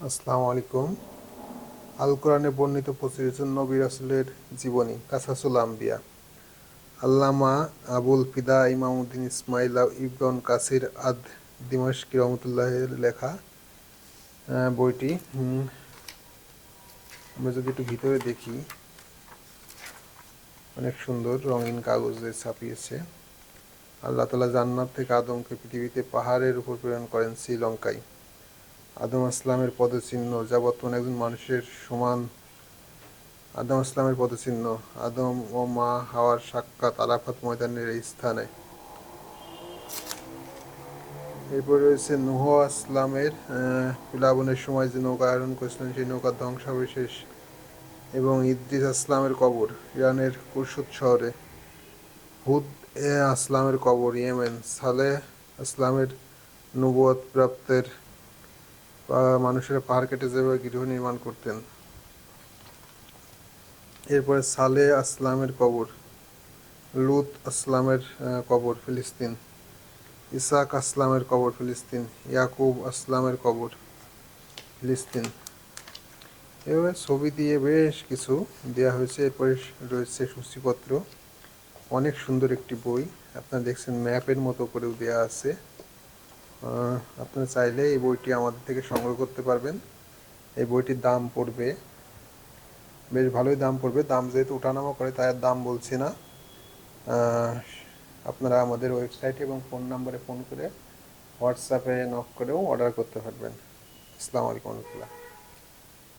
আসসালামু আলাইকুম। আল কোরআনে বর্ণিত 25 জন নবী রাসূলের জীবনী কাসাসুল আম্বিয়া। আল্লামা আবুল ফিদা ইমামউদ্দিন ইসমাইল ইবন কাসির আদ দিমাশকি রহমতুল্লাহের লেখা বইটি। আমরা যদি একটু ভিতরে দেখি, অনেক সুন্দর রঙিন কাগজে ছাপিয়েছে। আল্লাহ তাআলা জান্নাত থেকে আদমকে পৃথিবীতে পাহাড়ের উপর প্রেরণ করেন শ্রীলঙ্কায়। আদম আসলামের পদচিহ্ন যা বর্তমানে একজন মানুষের সমান। আদম আসলামের পদচিহ্ন, আদম ও মা হাওয়ার সাক্ষাৎ আরাফাত ময়দানের এই স্থানে। এরপর রয়েছে নূহ আসলামের প্লাবনের সময় যে নৌকা আরোহণ করেছিলেন সেই নৌকার ধ্বংসাবশেষ, এবং ইদ্রিস আসলামের কবর ইরানের কুরসুত শহরে। হুদ আসলামের কবর ইয়েমেন। সালেহ আসলামের নবুয়ত প্রাপ্তের মানুষেরা পাহাড় কেটে যেভাবে গৃহ নির্মাণ করতেন। এরপরে সালেহ আসলামের কবর, লুত আসলামের কবর ফিলিস্তিন, ইসাক আসলামের কবর ফিলিস্তিন, ইয়াকুব আসলামের কবর ফিলিস্তিন। এভাবে ছবি দিয়ে বেশ কিছু দেওয়া হয়েছে। এরপরে রয়েছে সূচিপত্র। অনেক সুন্দর একটি বই, আপনারা দেখছেন ম্যাপের মতো করেও দেওয়া আছে। আপনারা চাইলে এই বইটি আমাদের থেকে সংগ্রহ করতে পারবেন। এই বইটির দাম পড়বে, বেশ ভালোই দাম পড়বে। দাম যেহেতু ওঠানামা করে তাই আর দাম বলছি না। আপনারা আমাদের ওয়েবসাইটে এবং ফোন নাম্বারে ফোন করে, হোয়াটসঅ্যাপে নক করেও অর্ডার করতে পারবেন। আসসালামু আলাইকুম রহমতুল্লাহ।